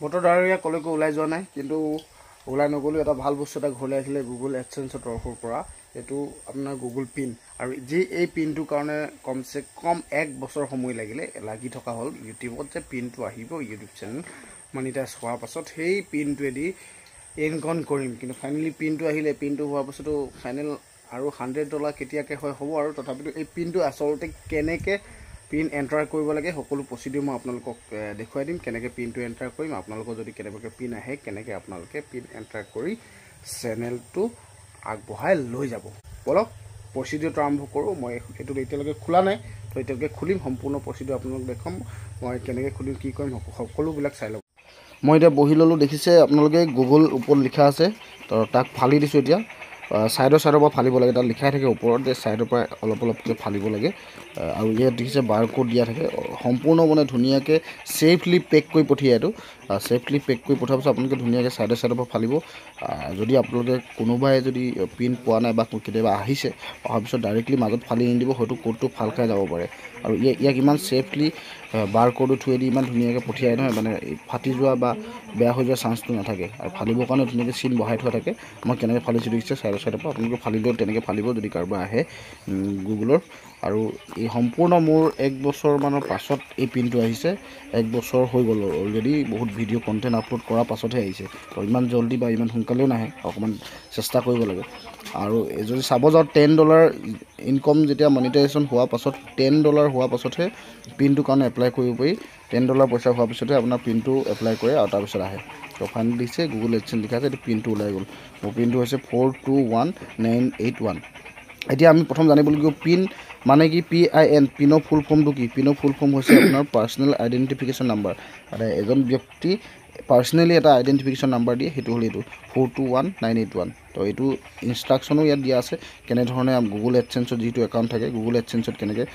বতৰ ডাৱৰীয়া কলৈকো ওলাই যোৱা নাই, কিন্তু ওলাই নগ'লেও এটা ভাল বস্তু এটা ঘৰলৈ আহিলে গুগল এডচেন্সৰ তৰফৰ পৰা। এইটো আপোনাৰ গুগল পিন, আৰু যি এই পিনটোৰ কাৰণে কমচে কম 1 বছৰ সময় লাগি থকা হ'ল। ইউটিউবত যে পিনটো আহিব, ইউটিউব চেনেল মনিটাইজ হোৱাৰ পাছত সেই পিনটোৱেদি ইনকম কৰিম। কিন্তু ফাইনেলি পিনটো আহিলে, পিনটো হোৱাৰ পাছতো ফাইনেল আৰু $100 কেতিয়াকৈ হয় হ'ব। আৰু তথাপিতো এই পিনটো আচলতে কেনেকৈ পিন এণ্টাৰ কৰিব লাগে সকলো প্ৰচিডিউৰ মই আপোনালোকক দেখুৱাই দিম। কেনেকৈ পিনটো এণ্টাৰ কৰিম, আপোনালোকৰ যদি কেনেবাকৈ পিন আহে কেনেকৈ আপোনালোকে পিন এণ্টাৰ কৰি চেনেলটো আগবঢ়াই লৈ যাব। বলক প্ৰচিডিউৰটো আৰম্ভ কৰোঁ। মই এইটো এতিয়ালৈকে খোলা নাই, তো এতিয়ালৈকে খুলিম। সম্পূৰ্ণ প্ৰচিডিউৰ আপোনালোক দেখুৱাম, মই কেনেকৈ খুলিম, কি কৰিম, সকলোবিলাক চাই ল'ব। মই এতিয়া বহি ল'লোঁ। দেখিছে আপোনালোকে গুগল ওপৰত লিখা আছে, তো তাক ফালি দিছোঁ। এতিয়া ছাইডৰ পৰা ফালিব লাগে, তাত লিখাই থাকে ওপৰত যে ছাইডৰ পৰা অলপ অলপকৈ ফালিব লাগে। আৰু ইয়াত দেখিছে বাৰ কোড দিয়া থাকে। সম্পূৰ্ণ মানে ধুনীয়াকৈ ছেফলি পেক কৰি পঠিয়াই। এইটো ছেফলি পেক কৰি পঠিওৱাৰ পাছত আপোনালোকে ধুনীয়াকৈ ছাইডৰ পৰা ফালিব। যদি আপোনালোকে কোনোবাই যদি পিন পোৱা নাই বা কেতিয়াবা আহিছে, অহাৰ পিছত ডাইৰেক্টলি মাজত ফালি নিদিব, হয়তো কোডটো ফাল খাই যাব পাৰে। আৰু ইয়াক ইমান ছেফলি বাৰ কোডৰ থ্ৰুৱেদি ইমান ধুনীয়াকৈ পঠিয়াই নহয়, মানে ফাটি যোৱা বা বেয়া হৈ যোৱাৰ চান্সটো নাথাকে। আৰু ফালিবৰ কাৰণে ধুনীয়াকৈ চিন বহাই থোৱা থাকে। মই কেনেকৈ ফালিছোঁ দেখিছে, ছাইডৰ পৰা আপোনালোকে ফালিলেও তেনেকৈ ফালিব যদি কাৰোবাৰ আহে গুগলৰ। আৰু এই সম্পূৰ্ণ মোৰ 1 বছৰমানৰ পাছত এই পিনটো আহিছে। 1 বছৰ হৈ গ'ল অলৰেডি, বহুত ভিডিঅ' কণ্টেণ্ট আপলোড কৰাৰ পাছতহে আহিছে। তো ইমান জল্দি বা ইমান সোনকালেও নাহে, অকণমান চেষ্টা কৰিব লাগে। আৰু যদি চাব যাওঁ $10 ইনকম যেতিয়া মনিটাইজেশ্যন হোৱাৰ পাছত, $10 হোৱাৰ পাছতহে পিনটোৰ কাৰণে এপ্লাই কৰিব পাৰি। $10 পইচা হোৱাৰ পিছতহে আপোনাৰ পিনটো এপ্লাই কৰে আৰু তাৰপিছত আহে। তো ফাইনেলি দিছে গুগল এডচেন্স লিখা আছে, এইটো পিনটো ওলাই গ'ল। মোৰ পিনটো হৈছে 421981। এতিয়া আমি প্ৰথম জানিব লাগিব পিন মানে কি, PIN। পিনৰ ফুল ফৰ্মটো কি? পিনৰ ফুল ফৰ্ম হৈছে আপোনাৰ পাৰ্চনেল আইডেণ্টিফিকেশ্যন নাম্বাৰ। মানে এজন ব্যক্তি পাৰ্চনেলি এটা আইডেণ্টিফিকেশ্যন নাম্বাৰ দিয়ে, সেইটো হ'ল এইটো 421981। তো এইটো ইনষ্ট্ৰাকশ্যনো ইয়াত দিয়া আছে, কেনেধৰণে গুগল এডচেন্সৰ যিটো একাউণ্ট থাকে, গুগল এডচেন্সত কেনেকৈ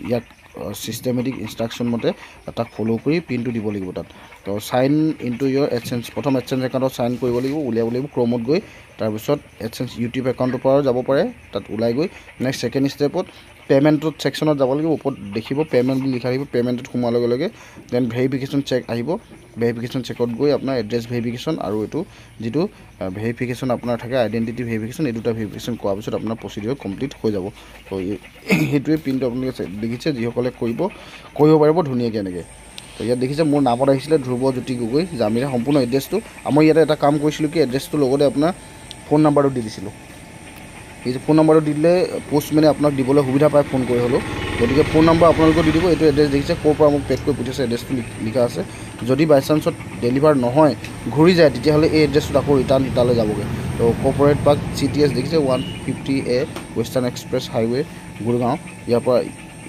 ইয়াক ছিষ্টেমেটিক ইনষ্ট্ৰাকশ্যন মতে তাক ফ'ল' কৰি পিনটো দিব লাগিব তাত। তো চাইন ইনটু ইয়ৰ এডচেন্স, প্ৰথম এডচেন্স একাউণ্টত চাইন কৰিব লাগিব, উলিয়াব লাগিব ক্ৰমত গৈ। তাৰপিছত এডচেন্স ইউটিউব একাউণ্টৰ পৰাও যাব পাৰে, তাত ওলাই গৈ নেক্সট ছেকেণ্ড ষ্টেপত পে'মেণ্টত ছেকশ্যনত যাব লাগিব। ওপৰত দেখিব পে'মেণ্ট বুলি লিখা থাকিব, পে'মেণ্টত সোমোৱাৰ লগে লগে দেন ভেৰিফিকেশ্যন চেক আহিব। ভেৰিফিকেশ্যন চেকত গৈ আপোনাৰ এড্ৰেছ ভেৰিফিকেশ্যন আৰু এইটো যিটো ভেৰিফিকেশ্যন আপোনাৰ থাকে আইডেণ্টিটি ভেৰিফিকেশ্যন, এই দুটা ভেৰিফিকেশ্যন কৰাৰ পিছত আপোনাৰ প্ৰচিডিউৰ কমপ্লিট হৈ যাব। তো সেইটোৱে পিনটো আপোনালোকে দেখিছে, যিসকলে কৰিব পাৰিব ধুনীয়াকৈ এনেকৈ। তো ইয়াত দেখিছে মোৰ নামত আহিছিলে ধ্ৰুৱজ্যোতি গগৈ জামিৰা, সম্পূৰ্ণ এড্ৰেছটো। মই ইয়াতে এটা কাম কৰিছিলোঁ কি, এড্ৰেছটোৰ লগতে আপোনাৰ ফোন নাম্বাৰটো দি দিছিলোঁ। এই যে ফোন নাম্বাৰটো দি দিলে পোষ্টমেনে আপোনাক দিবলৈ সুবিধা পায় ফোন কৰি হ'লেও। গতিকে ফোন নম্বৰ আপোনালোকেও দি দিব। এইটো এড্ৰেছ দেখিছে ক'ৰ পৰা মোক পেক কৰি পঠিয়াইছে, এড্ৰেছটো লিখা আছে। যদি বাই চান্সত ডেলিভাৰ নহয়, ঘূৰি যায়, তেতিয়াহ'লে এই এড্ৰেছটোত আকৌ ৰিটাৰ্ণ তালৈ যাবগৈ। তো কৰ্পৰেট পাৰ্ক CTS দেখিছে 150A western express highway Gurgaon, ইয়াৰ পৰা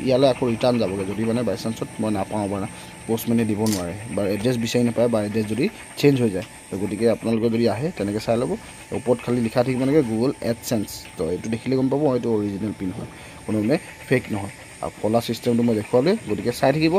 ইয়ালৈ আকৌ ৰিটাৰ্ণ যাবগৈ, যদি মানে বাই চান্সত মই নাপাওঁ বা পোষ্টমেনে দিব নোৱাৰে বা এড্ৰেছ বিচাৰি নাপায় বা এড্ৰেছ যদি চেঞ্জ হৈ যায়। তো গতিকে আপোনালোকে যদি আহে তেনেকৈ চাই ল'ব। ওপৰত খালি লিখা থাকিব এনেকৈ গুগল এডচেন্স। তো এইটো দেখিলে গম পাব এইটো অৰিজিনেল পিন হয়, কোনো মানে ফেক নহয়। আৰু ফলা ছিষ্টেমটো মই দেখুৱালে, গতিকে চাই থাকিব।